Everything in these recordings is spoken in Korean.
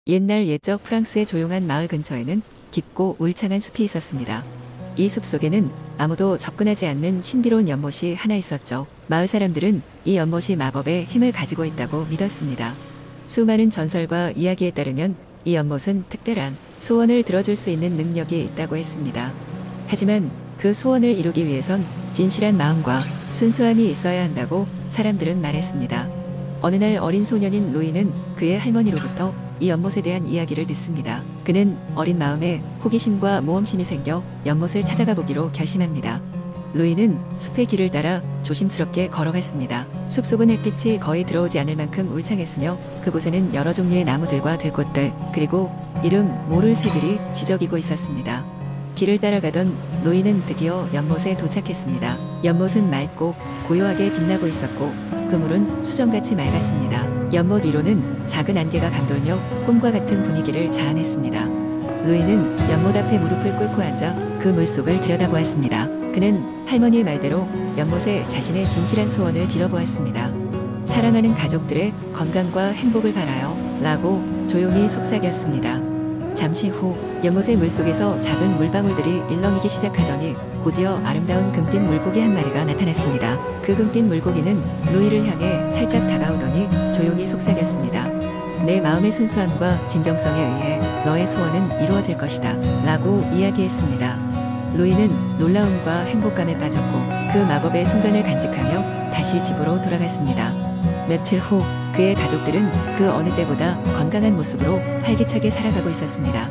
옛날 옛적 프랑스의 조용한 마을 근처에는 깊고 울창한 숲이 있었습니다. 이 숲 속에는 아무도 접근하지 않는 신비로운 연못이 하나 있었죠. 마을 사람들은 이 연못이 마법의 힘을 가지고 있다고 믿었습니다. 수많은 전설과 이야기에 따르면 이 연못은 특별한 소원을 들어줄 수 있는 능력이 있다고 했습니다. 하지만 그 소원을 이루기 위해선 진실한 마음과 순수함이 있어야 한다고 사람들은 말했습니다. 어느 날 어린 소년인 루이는 그의 할머니로부터 이 연못에 대한 이야기를 듣습니다. 그는 어린 마음에 호기심과 모험심이 생겨 연못을 찾아가 보기로 결심합니다. 루이는 숲의 길을 따라 조심스럽게 걸어갔습니다. 숲속은 햇빛이 거의 들어오지 않을 만큼 울창했으며 그곳에는 여러 종류의 나무들과 들꽃들 그리고 이름 모를 새들이 지저귀고 있었습니다. 길을 따라가던 루이는 드디어 연못에 도착했습니다. 연못은 맑고 고요하게 빛나고 있었고 그 물은 수정같이 맑았습니다. 연못 위로는 작은 안개가 감돌며 꿈과 같은 분위기를 자아냈습니다. 루이는 연못 앞에 무릎을 꿇고 앉아 그 물속을 들여다보았습니다. 그는 할머니의 말대로 연못에 자신의 진실한 소원을 빌어보았습니다. 사랑하는 가족들의 건강과 행복을 바라요 라고 조용히 속삭였습니다. 잠시 후 연못의 물속에서 작은 물방울들이 일렁이기 시작하더니 곧이어 아름다운 금빛 물고기 한 마리가 나타났습니다. 그 금빛 물고기는 루이를 향해 살짝 다가오더니 조용히 속삭였습니다. 내 마음의 순수함과 진정성에 의해 너의 소원은 이루어질 것이다 라고 이야기했습니다. 루이는 놀라움과 행복감에 빠졌고 그 마법의 순간을 간직하며 다시 집으로 돌아갔습니다. 며칠 후 그의 가족들은 그 어느 때보다 건강한 모습으로 활기차게 살아가고 있었습니다.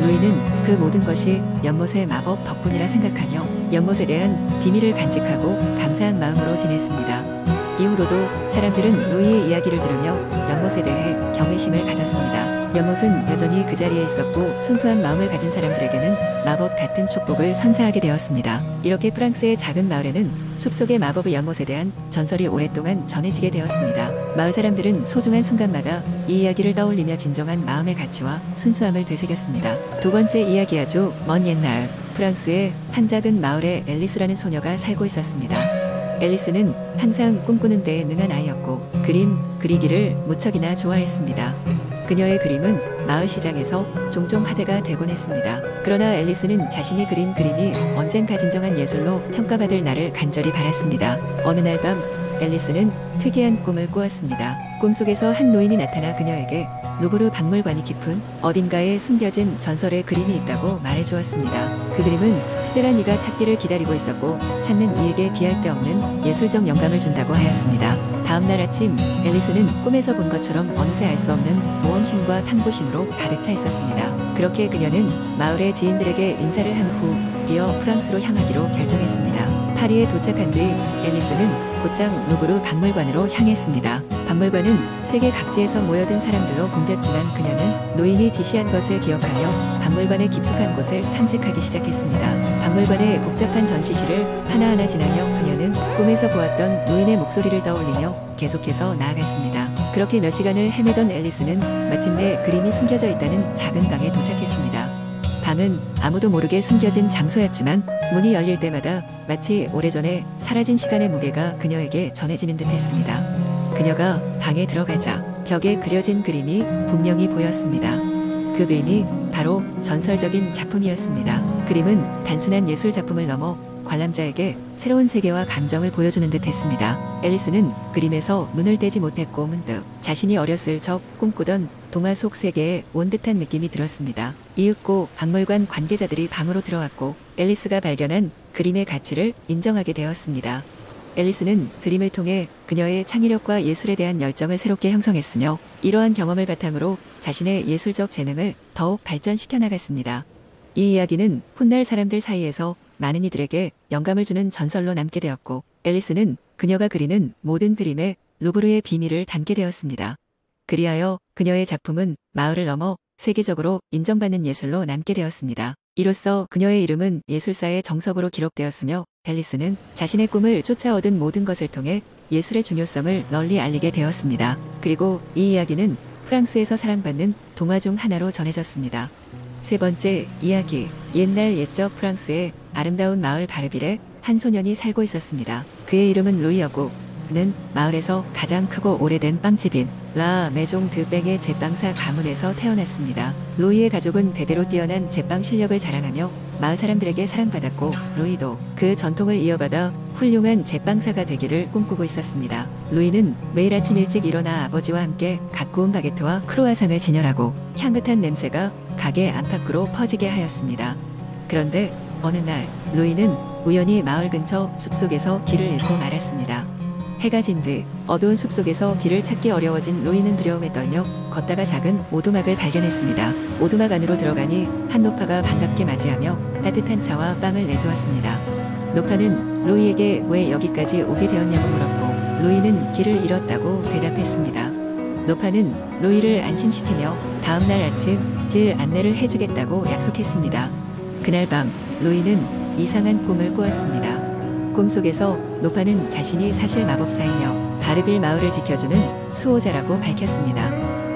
루이는 그 모든 것이 연못의 마법 덕분이라 생각하며 연못에 대한 비밀을 간직하고 감사한 마음으로 지냈습니다. 이후로도 사람들은 루이의 이야기를 들으며 연못에 대해 경외심을 가졌습니다. 연못은 여전히 그 자리에 있었고 순수한 마음을 가진 사람들에게는 마법 같은 축복을 선사하게 되었습니다. 이렇게 프랑스의 작은 마을에는 숲속의 마법의 연못에 대한 전설이 오랫동안 전해지게 되었습니다. 마을 사람들은 소중한 순간마다 이 이야기를 떠올리며 진정한 마음의 가치와 순수함을 되새겼습니다. 두 번째 이야기야죠. 먼 옛날 프랑스의 한 작은 마을에 앨리스라는 소녀가 살고 있었습니다. 앨리스는 항상 꿈꾸는 데에 능한 아이였고 그림 그리기를 무척이나 좋아했습니다. 그녀의 그림은 마을 시장에서 종종 화제가 되곤 했습니다. 그러나 앨리스는 자신이 그린 그림이 언젠가 진정한 예술로 평가받을 날을 간절히 바랐습니다. 어느 날 밤 앨리스는 특이한 꿈을 꾸었습니다. 꿈속에서 한 노인이 나타나 그녀에게 루브르 박물관이 깊은 어딘가에 숨겨진 전설의 그림이 있다고 말해주었습니다. 그 그림은 특별한 이가 찾기를 기다리고 있었고 찾는 이에게 비할 데 없는 예술적 영감을 준다고 하였습니다. 다음날 아침 앨리스는 꿈에서 본 것처럼 어느새 알 수 없는 모험심과 탐구심으로 가득 차 있었습니다. 그렇게 그녀는 마을의 지인들에게 인사를 한 후 드디어 프랑스로 향하기로 결정했습니다. 파리에 도착한 뒤 앨리스는 곧장 루브르 박물관으로 향했습니다. 박물관은 세계 각지에서 모여든 사람들로 붐볐지만 그녀는 노인이 지시한 것을 기억하며 박물관의 깊숙한 곳을 탐색하기 시작했습니다. 박물관의 복잡한 전시실을 하나하나 지나며 그녀는 꿈에서 보았던 노인의 목소리를 떠올리며 계속해서 나아갔습니다. 그렇게 몇 시간을 헤매던 앨리스는 마침내 그림이 숨겨져 있다는 작은 방에 도착했습니다. 방은 아무도 모르게 숨겨진 장소였지만 문이 열릴 때마다 마치 오래전에 사라진 시간의 무게가 그녀에게 전해지는 듯 했습니다. 그녀가 방에 들어가자 벽에 그려진 그림이 분명히 보였습니다. 그 그림이 바로 전설적인 작품이었습니다. 그림은 단순한 예술 작품을 넘어 관람자에게 새로운 세계와 감정을 보여주는 듯 했습니다. 앨리스는 그림에서 눈을 떼지 못했고 문득 자신이 어렸을 적 꿈꾸던 동화 속 세계에 온 듯한 느낌이 들었습니다. 이윽고 박물관 관계자들이 방으로 들어왔고 앨리스가 발견한 그림의 가치를 인정하게 되었습니다. 앨리스는 그림을 통해 그녀의 창의력과 예술에 대한 열정을 새롭게 형성했으며 이러한 경험을 바탕으로 자신의 예술적 재능을 더욱 발전시켜 나갔습니다. 이 이야기는 훗날 사람들 사이에서 많은 이들에게 영감을 주는 전설로 남게 되었고 앨리스는 그녀가 그리는 모든 그림에 루브르의 비밀을 담게 되었습니다. 그리하여 그녀의 작품은 마을을 넘어 세계적으로 인정받는 예술로 남게 되었습니다. 이로써 그녀의 이름은 예술사의 정석으로 기록되었으며 앨리스는 자신의 꿈을 쫓아 얻은 모든 것을 통해 예술의 중요성을 널리 알리게 되었습니다. 그리고 이 이야기는 프랑스에서 사랑받는 동화 중 하나로 전해졌습니다. 세 번째 이야기. 옛날 옛적 프랑스의 아름다운 마을 바르빌에 한 소년이 살고 있었습니다. 그의 이름은 루이였고 그는 마을에서 가장 크고 오래된 빵집인 라 메종 드 뺑의 제빵사 가문에서 태어났습니다. 로이의 가족은 대대로 뛰어난 제빵 실력을 자랑하며 마을 사람들에게 사랑받았고 로이도 그 전통을 이어받아 훌륭한 제빵사가 되기를 꿈꾸고 있었습니다. 로이는 매일 아침 일찍 일어나 아버지와 함께 갓 구운 바게트와 크로아상을 진열하고 향긋한 냄새가 가게 안팎으로 퍼지게 하였습니다. 그런데 어느 날 로이는 우연히 마을 근처 숲속에서 길을 잃고 말았습니다. 해가 진 뒤 어두운 숲속에서 길을 찾기 어려워진 로이는 두려움에 떨며 걷다가 작은 오두막을 발견했습니다. 오두막 안으로 들어가니 한 노파가 반갑게 맞이하며 따뜻한 차와 빵을 내주었습니다. 노파는 로이에게 왜 여기까지 오게 되었냐고 물었고 로이는 길을 잃었다고 대답했습니다. 노파는 로이를 안심시키며 다음날 아침 길 안내를 해주겠다고 약속했습니다. 그날 밤 로이는 이상한 꿈을 꾸었습니다. 꿈속에서 노파는 자신이 사실 마법사이며 바르빌 마을을 지켜주는 수호자라고 밝혔습니다.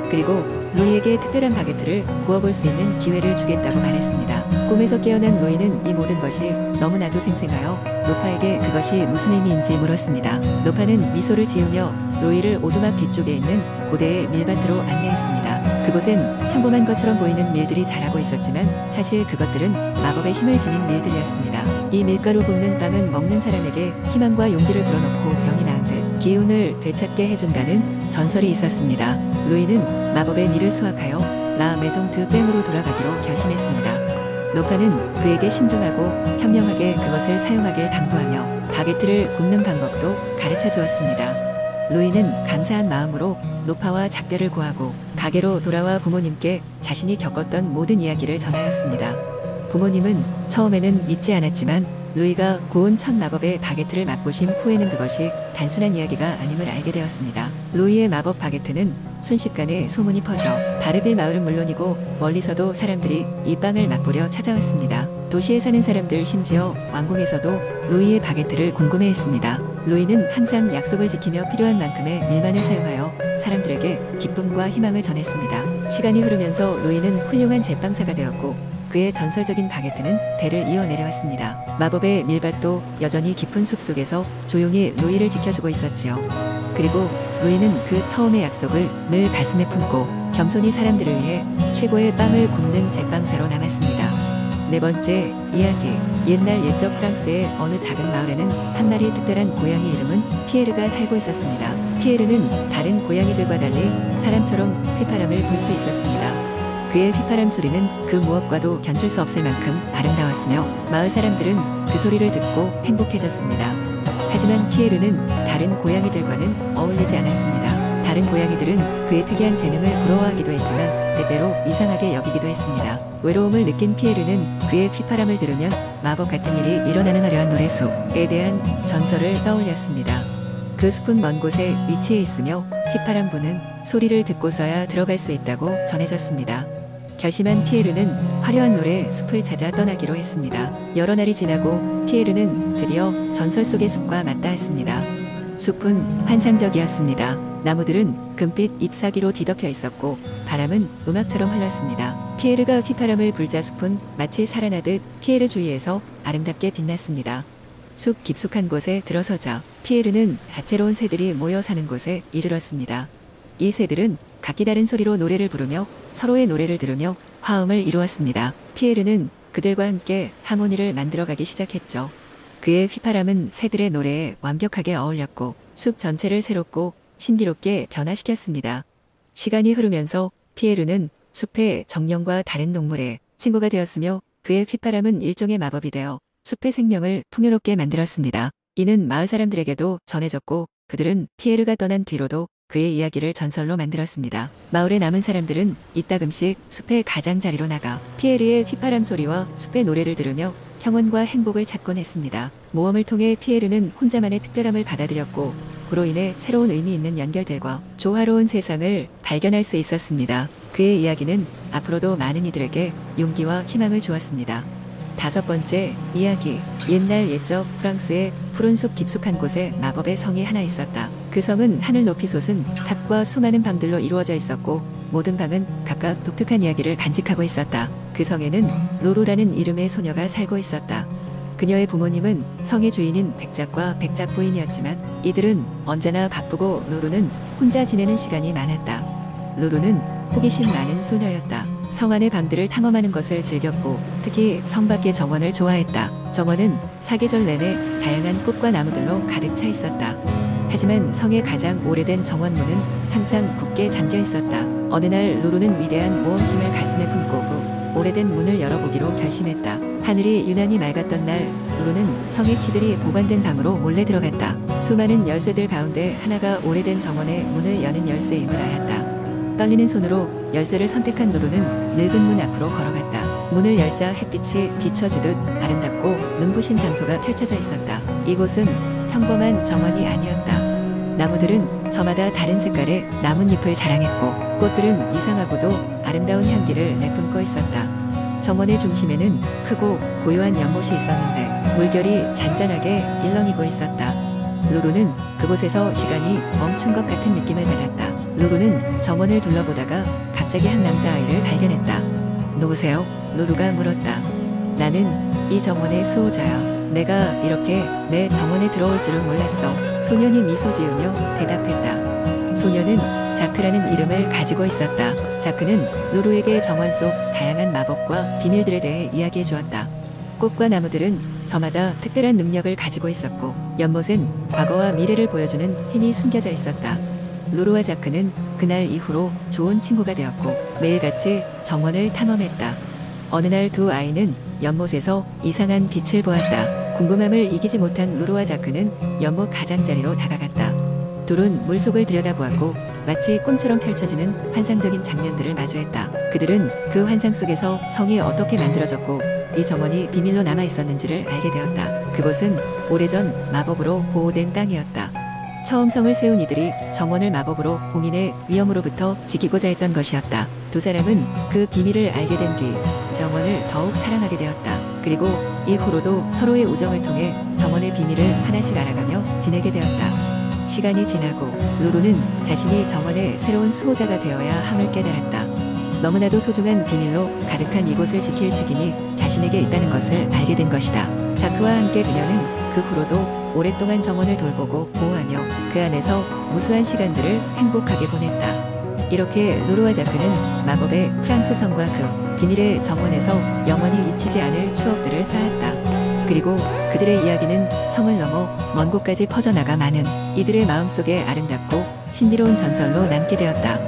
그리고 로이에게 특별한 바게트를 구워볼 수 있는 기회를 주겠다고 말했습니다. 꿈에서 깨어난 로이는 이 모든 것이 너무나도 생생하여 노파에게 그것이 무슨 의미인지 물었습니다. 노파는 미소를 지으며 로이를 오두막 뒤쪽에 있는 고대의 밀밭으로 안내했습니다. 그곳엔 평범한 것처럼 보이는 밀들이 자라고 있었지만 사실 그것들은 마법의 힘을 지닌 밀들이었습니다. 이 밀가루 굽는 빵은 먹는 사람에게 희망과 용기를 불어넣고 병이 나은 듯 기운을 되찾게 해준다는 전설이 있었습니다. 로이는 마법의 밀을 수확하여 라 메종 드 뺑으로 돌아가기로 결심했습니다. 노파는 그에게 신중하고 현명하게 그것을 사용하길 당부하며 바게트를 굽는 방법도 가르쳐 주었습니다. 로이는 감사한 마음으로 노파와 작별을 고하고 가게로 돌아와 부모님께 자신이 겪었던 모든 이야기를 전하였습니다. 부모님은 처음에는 믿지 않았지만 로이가 구운 첫 마법의 바게트를 맛보신 후에는 그것이 단순한 이야기가 아님을 알게 되었습니다. 로이의 마법 바게트는 순식간에 소문이 퍼져 바르빌 마을은 물론이고 멀리서도 사람들이 이 빵을 맛보려 찾아왔습니다. 도시에 사는 사람들 심지어 왕궁에서도 로이의 바게트를 궁금해했습니다. 로이는 항상 약속을 지키며 필요한 만큼의 밀만을 사용하여 사람들에게 기쁨과 희망을 전했습니다. 시간이 흐르면서 로이는 훌륭한 제빵사가 되었고 그의 전설적인 바게트는 대를 이어 내려왔습니다. 마법의 밀밭도 여전히 깊은 숲속에서 조용히 로이를 지켜주고 있었지요. 그리고 로이는 그 처음의 약속을 늘 가슴에 품고 겸손히 사람들을 위해 최고의 빵을 굽는 제빵사로 남았습니다. 네 번째 이야기. 옛날 옛적 프랑스의 어느 작은 마을에는 한 마리 특별한 고양이 이름은 피에르가 살고 있었습니다. 피에르는 다른 고양이들과 달리 사람처럼 휘파람을 불 수 있었습니다. 그의 휘파람 소리는 그 무엇과도 견줄 수 없을 만큼 아름다웠으며 마을 사람들은 그 소리를 듣고 행복해졌습니다. 하지만 피에르는 다른 고양이들과는 어울리지 않았습니다. 다른 고양이들은 그의 특이한 재능을 부러워하기도 했지만 때때로 이상하게 여기기도 했습니다. 외로움을 느낀 피에르는 그의 휘파람을 들으면 마법 같은 일이 일어나는 화려한 노래숲에 대한 전설을 떠올렸습니다. 그 숲은 먼 곳에 위치해 있으며 휘파람 부는 소리를 듣고서야 들어갈 수 있다고 전해졌습니다. 결심한 피에르는 화려한 노래 숲을 찾아 떠나기로 했습니다. 여러 날이 지나고 피에르는 드디어 전설 속의 숲과 맞닿았습니다. 숲은 환상적이었습니다. 나무들은 금빛 잎사귀로 뒤덮여 있었고 바람은 음악처럼 흘렀습니다. 피에르가 휘파람을 불자 숲은 마치 살아나듯 피에르 주위에서 아름답게 빛났습니다. 숲 깊숙한 곳에 들어서자 피에르는 다채로운 새들이 모여 사는 곳에 이르렀습니다. 이 새들은 각기 다른 소리로 노래를 부르며 서로의 노래를 들으며 화음을 이루었습니다. 피에르는 그들과 함께 하모니를 만들어가기 시작했죠. 그의 휘파람은 새들의 노래에 완벽하게 어울렸고 숲 전체를 새롭고 신비롭게 변화시켰습니다. 시간이 흐르면서 피에르는 숲의 정령과 다른 동물의 친구가 되었으며 그의 휘파람은 일종의 마법이 되어 숲의 생명을 풍요롭게 만들었습니다. 이는 마을 사람들에게도 전해졌고 그들은 피에르가 떠난 뒤로도 그의 이야기를 전설로 만들었습니다. 마을에 남은 사람들은 이따금씩 숲의 가장자리로 나가 피에르의 휘파람 소리와 숲의 노래를 들으며 평온과 행복을 찾곤 했습니다. 모험을 통해 피에르는 혼자만의 특별함을 받아들였고 그로 인해 새로운 의미 있는 연결들과 조화로운 세상을 발견할 수 있었습니다. 그의 이야기는 앞으로도 많은 이들에게 용기와 희망을 주었습니다. 다섯 번째 이야기. 옛날 옛적 프랑스의 푸른 숲 깊숙한 곳에 마법의 성이 하나 있었다. 그 성은 하늘 높이 솟은 탑과 수많은 방들로 이루어져 있었고 모든 방은 각각 독특한 이야기를 간직하고 있었다. 그 성에는 로로라는 이름의 소녀가 살고 있었다. 그녀의 부모님은 성의 주인인 백작과 백작 부인이었지만 이들은 언제나 바쁘고 루루는 혼자 지내는 시간이 많았다. 루루는 호기심 많은 소녀였다. 성 안의 방들을 탐험하는 것을 즐겼고 특히 성 밖의 정원을 좋아했다. 정원은 사계절 내내 다양한 꽃과 나무들로 가득 차 있었다. 하지만 성의 가장 오래된 정원문은 항상 굳게 잠겨 있었다. 어느 날 루루는 위대한 모험심을 가슴에 품고 오래된 문을 열어보기로 결심했다. 하늘이 유난히 맑았던 날 루루는 성의 키들이 보관된 방으로 몰래 들어갔다. 수많은 열쇠들 가운데 하나가 오래된 정원의 문을 여는 열쇠임을 알았다. 떨리는 손으로 열쇠를 선택한 루루는 늙은 문 앞으로 걸어갔다. 문을 열자 햇빛이 비춰주듯 아름답고 눈부신 장소가 펼쳐져 있었다. 이곳은 평범한 정원이 아니었다. 나무들은 저마다 다른 색깔의 나뭇잎을 자랑했고 꽃들은 이상하고도 아름다운 향기를 내뿜고 있었다. 정원의 중심에는 크고 고요한 연못이 있었는데 물결이 잔잔하게 일렁이고 있었다. 루루는 그곳에서 시간이 멈춘 것 같은 느낌을 받았다. 루루는 정원을 둘러보다가 갑자기 한 남자아이를 발견했다. 누구세요? 루루가 물었다. 나는 이 정원의 수호자야. 내가 이렇게 내 정원에 들어올 줄은 몰랐어. 소년이 미소 지으며 대답했다. 소년은 자크라는 이름을 가지고 있었다. 자크는 루루에게 정원 속 다양한 마법과 비밀들에 대해 이야기해 주었다. 꽃과 나무들은 저마다 특별한 능력을 가지고 있었고 연못은 과거와 미래를 보여주는 힘이 숨겨져 있었다. 루루와 자크는 그날 이후로 좋은 친구가 되었고 매일같이 정원을 탐험했다. 어느 날 두 아이는 연못에서 이상한 빛을 보았다. 궁금함을 이기지 못한 루루와 자크는 연못 가장자리로 다가갔다. 둘은 물속을 들여다보았고 마치 꿈처럼 펼쳐지는 환상적인 장면들을 마주했다. 그들은 그 환상 속에서 성이 어떻게 만들어졌고 이 정원이 비밀로 남아 있었는지를 알게 되었다. 그곳은 오래전 마법으로 보호된 땅이었다. 처음 성을 세운 이들이 정원을 마법으로 봉인해 위험으로부터 지키고자 했던 것이었다. 두 사람은 그 비밀을 알게 된 뒤 정원을 더욱 사랑하게 되었다. 그리고 이후로도 서로의 우정을 통해 정원의 비밀을 하나씩 알아가며 지내게 되었다. 시간이 지나고 루루는 자신이 정원의 새로운 수호자가 되어야 함을 깨달았다. 너무나도 소중한 비밀로 가득한 이곳을 지킬 책임이 자신에게 있다는 것을 알게 된 것이다. 자크와 함께 그녀는 그 후로도 오랫동안 정원을 돌보고 보호하며 그 안에서 무수한 시간들을 행복하게 보냈다. 이렇게 루루와 자크는 마법의 프랑스 성과 그 비밀의 정원에서 영원히 잊히지 않을 추억들을 쌓았다. 그리고 그들의 이야기는 성을 넘어 먼 곳까지 퍼져나가 많은 이들의 마음속에 아름답고 신비로운 전설로 남게 되었다.